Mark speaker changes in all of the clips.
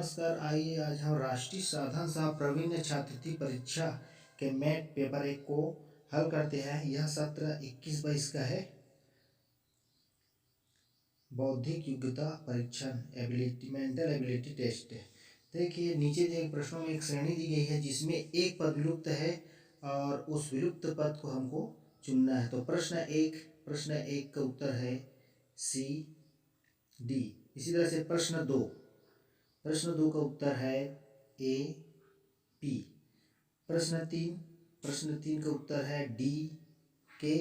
Speaker 1: नमस्कार, आइए आज हम राष्ट्रीय साधन सह प्रवीण छात्रवृत्ति परीक्षा के मैथ पेपर 1 को हल करते हैं। यह सत्र 21-22 का है। बौद्धिक योग्यता परीक्षण एबिलिटी मेंटल एबिलिटी टेस्ट। देखिए नीचे दिए प्रश्नों में एक श्रेणी दी गई है जिसमें एक पद विलुप्त है और उस विलुप्त पद को हमको चुनना है। तो प्रश्न एक का उत्तर है सी डी। इसी तरह से प्रश्न दो का उत्तर है ए पी। प्रश्न तीन का उत्तर है डी के।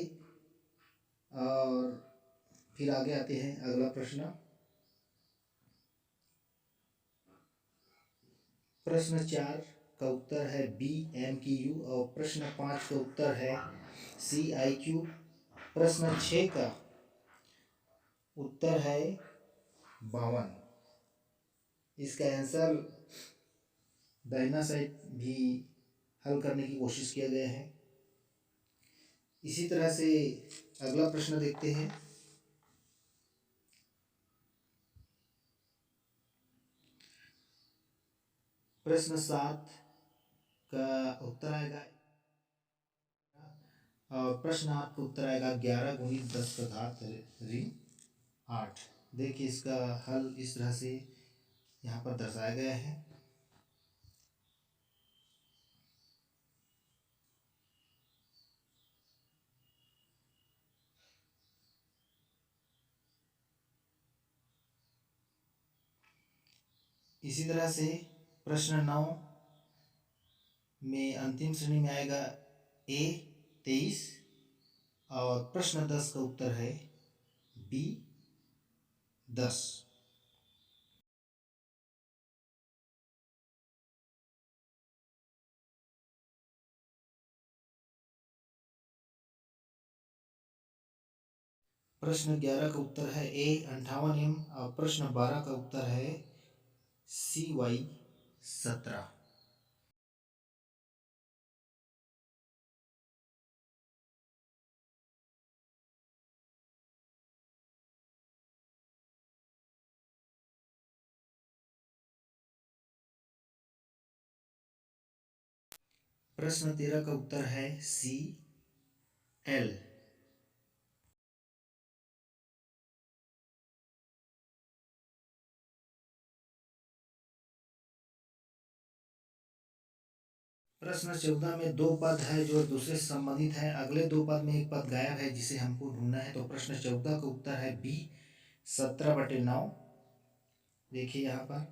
Speaker 1: और फिर आगे आते हैं अगला प्रश्न 4 का उत्तर है बी एम की यू और प्रश्न 5 का उत्तर है सी आई क्यू। प्रश्न 6 का उत्तर है 52। इसका आंसर दाहिना साइड भी हल करने की कोशिश किया गया है। इसी तरह से अगला प्रश्न देखते हैं। प्रश्न 7 का उत्तर आएगा और प्रश्न 8 का उत्तर आएगा 11 गुणित 10 का घात ऋण 8। देखिए इसका हल इस तरह से यहाँ पर दर्शाया गया है। इसी तरह से प्रश्न 9 में अंतिम श्रेणी में आएगा ए 23 और प्रश्न 10 का उत्तर है बी 10। प्रश्न 11 का उत्तर है ए 58 एम और प्रश्न 12 का उत्तर है सी वाई 17। प्रश्न 13 का उत्तर है सी एल। प्रश्न 14 में दो पद है जो दूसरे से संबंधित है। अगले दो पद में एक पद गायब है जिसे हमको ढूंढना है। तो प्रश्न 14 का उत्तर है बी 17/9। देखिए यहाँ पर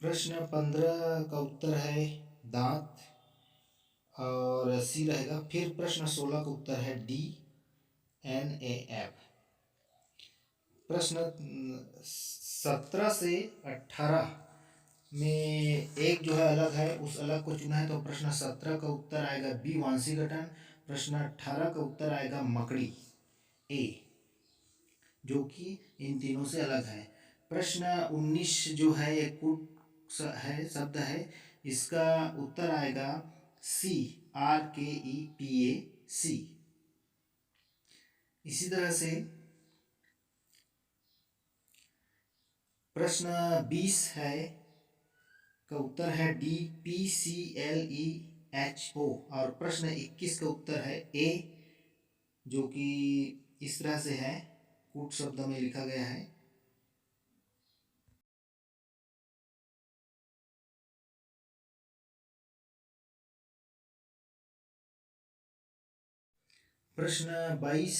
Speaker 1: प्रश्न 15 का उत्तर है दांत और सी रहेगा। फिर प्रश्न 16 का उत्तर है डी NAF। प्रश्न 17 से 18 में एक जो है अलग है, उस अलग को चुना है। तो प्रश्न 17 का उत्तर आएगा बी वांशीगठन। प्रश्न 18 का उत्तर आएगा मकड़ी ए, जो कि इन तीनों से अलग है। प्रश्न 19 जो है एक कूट है शब्द है, इसका उत्तर आएगा सी RKEPAC। इसी तरह से प्रश्न 20 है का उत्तर है डी PCLEHO और प्रश्न 21 का उत्तर है ए, जो कि इस तरह से है, कूट शब्द में लिखा गया है। प्रश्न 22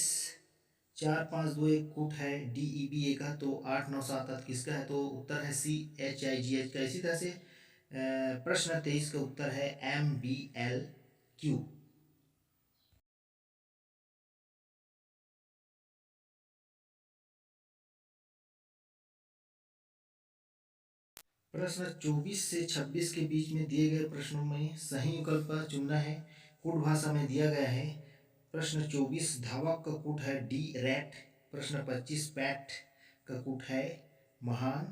Speaker 1: 4 5 2 1 कूट है DEBA का। तो 8 9 7 8 किसका है? तो उत्तर है CHIGH का। इसी तरह से प्रश्न 23 का उत्तर है MBLQ। प्रश्न 24 से 26 के बीच में दिए गए प्रश्नों में सही विकल्प चुनना है। कूट भाषा में दिया गया है। प्रश्न 24 धावक का कूट है डी रैट। प्रश्न 25 पैट का कूट है महान।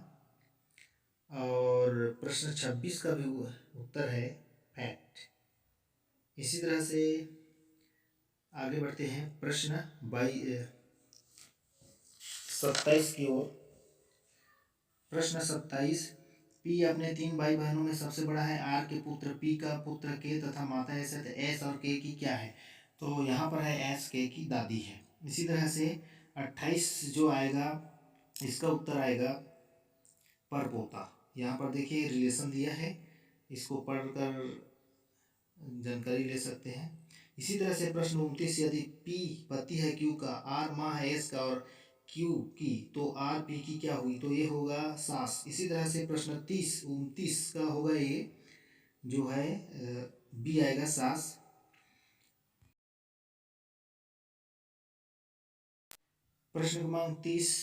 Speaker 1: और प्रश्न 26 का भी उत्तर है फैक्ट। इसी तरह से आगे बढ़ते हैं प्रश्न 27 की ओर। प्रश्न 27, पी अपने 3 भाई बहनों में सबसे बड़ा है। आर के पुत्र पी का पुत्र के तथा माता एस है। एस और के की क्या है? तो यहाँ पर है एस के की दादी है। इसी तरह से 28 जो आएगा इसका उत्तर आएगा परपोता। यहाँ पर देखिए रिलेशन दिया है, इसको पढ़कर जानकारी ले सकते हैं। इसी तरह से प्रश्न 29, यदि पी पति है क्यू का, आर माँ है एस का और क्यू की, तो आर पी की क्या हुई? तो ये होगा सास। इसी तरह से प्रश्न 29 का होगा ये जो है बी आएगा सास। प्रश्न क्रमांक 30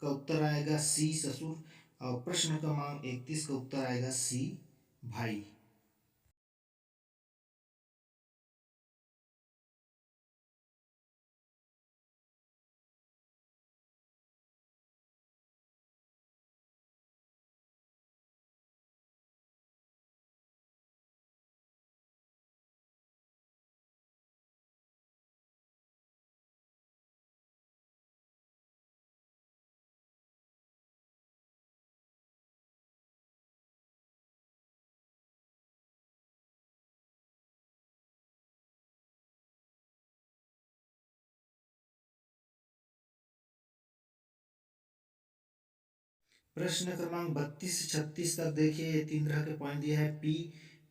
Speaker 1: का उत्तर आएगा सी ससुर और प्रश्न क्रमांक 31 का उत्तर आएगा सी भाई। प्रश्न क्रमांक 32 से 36 तक देखिए, ये 3 तरह के पॉइंट दिए हैं। पी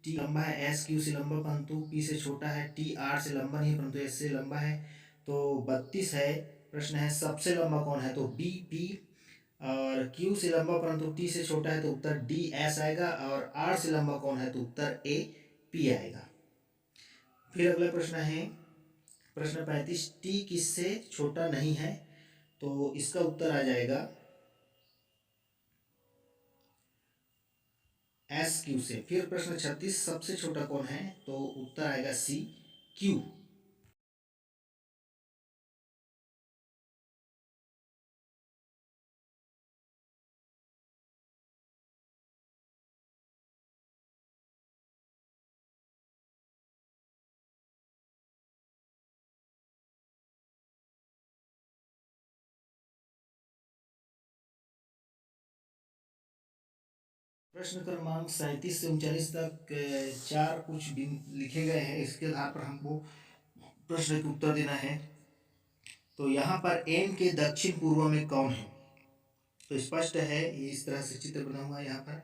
Speaker 1: टी लंबा है, एस क्यू से लंबा परंतु पी से छोटा है, टी आर से लंबा नहीं परंतु एस से लंबा है। तो 32 है, प्रश्न है सबसे लंबा कौन है? तो बी पी। और क्यू से लंबा परंतु टी से छोटा है तो उत्तर डी एस आएगा। और आर से लंबा कौन है? तो उत्तर ए पी आएगा। फिर अगला प्रश्न है प्रश्न 35, टी किससे छोटा नहीं है? तो इसका उत्तर आ जाएगा एस क्यू से। फिर प्रश्न 36, सबसे छोटा कौन है? तो उत्तर आएगा सी क्यू। प्रश्न क्रमांक 37 से 39 तक चार कुछ लिखे गए हैं, इसके आधार पर हमको प्रश्न का उत्तर देना है। तो यहाँ पर एम के दक्षिण पूर्व में कौन है? तो स्पष्ट है, ये इस तरह से चित्र बना हुआ है। यहाँ पर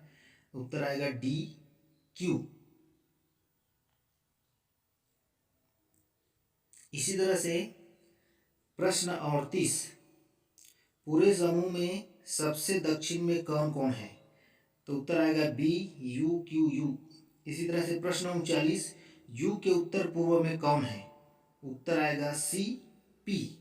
Speaker 1: उत्तर आएगा डी क्यू। इसी तरह से प्रश्न 38, पूरे समूह में सबसे दक्षिण में कौन कौन है? तो उत्तर आएगा बी यू क्यू यू। इसी तरह से प्रश्न 39, यू के उत्तर पूर्व में कौन है? उत्तर आएगा सी पी।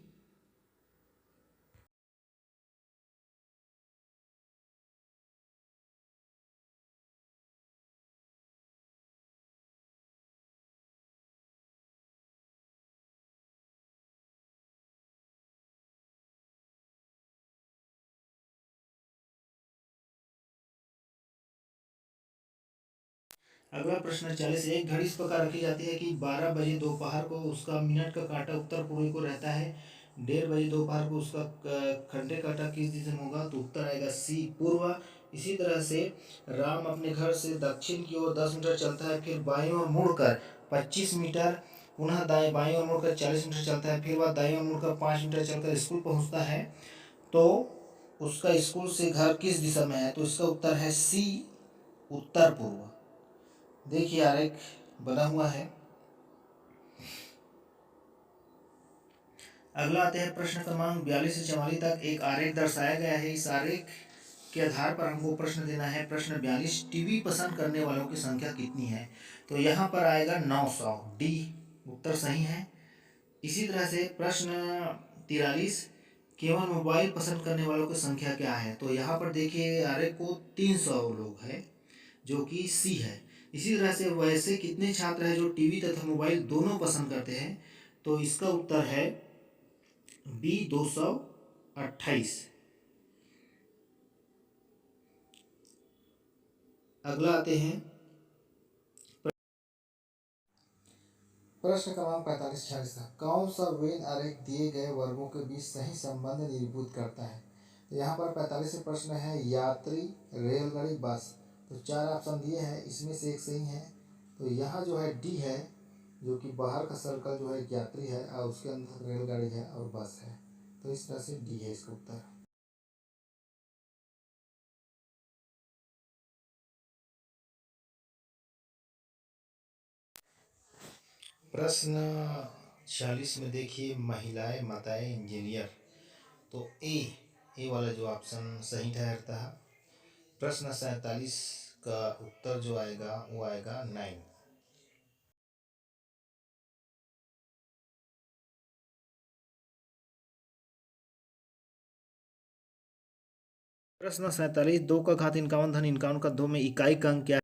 Speaker 1: अगला प्रश्न 40, एक घड़ी इस प्रकार रखी जाती है कि 12 बजे दोपहर को उसका मिनट का कांटा उत्तर पूर्व को रहता है। 1:30 बजे दोपहर को उसका घंटे कांटा किस दिशा में होगा? तो उत्तर आएगा सी पूर्व। इसी तरह से राम अपने घर से दक्षिण की ओर 10 मीटर चलता है, फिर बाईं ओर मुड़कर 25 मीटर, पुनः दाएं बाईं ओर मुड़कर 40 मीटर चलता है, फिर वह दाईं ओर मुड़कर 5 मीटर चलकर स्कूल पहुंचता है। तो उसका स्कूल से घर किस दिशा में है? तो इसका उत्तर है सी उत्तर पूर्व। देखिए आरेख बना हुआ है। अगला आते हैं प्रश्न क्रमांक 42 से 44 तक एक आरेख दर्शाया गया है। इस आरेख के आधार पर हमको प्रश्न देना है। प्रश्न 42, टीवी पसंद करने वालों की संख्या कितनी है? तो यहाँ पर आएगा 900, डी उत्तर सही है। इसी तरह से प्रश्न 43, केवल मोबाइल पसंद करने वालों की संख्या क्या है? तो यहाँ पर देखिए आरेख को 300 लोग हैं, जो कि सी है। इसी तरह से वैसे कितने छात्र हैं जो टीवी तथा मोबाइल दोनों पसंद करते हैं? तो इसका उत्तर है बी 228। अगला आते हैं प्रश्न क्रमांक 45-46 का कौन सा वेन आरेख दिए गए वर्गों के बीच सही संबंध निरूपित करता है। तो यहाँ पर 45 प्रश्न है यात्री, रेलगाड़ी, बस। तो चार ऑप्शन दिए हैं, इसमें से एक सही है। तो यहाँ जो है डी है, जो कि बाहर का सर्कल जो है यात्री है और उसके अंदर रेलगाड़ी है और बस है। तो इस तरह से डी है इसका उत्तर। प्रश्न 46 में देखिए महिलाएं माताएं इंजीनियर। तो ए वाला जो ऑप्शन सही ठहरता है। प्रश्न 47 का उत्तर जो आएगा वो आएगा 9। प्रश्न 47 2 का घात 51 धन 51 का 2 में इकाई का अंक क्या है।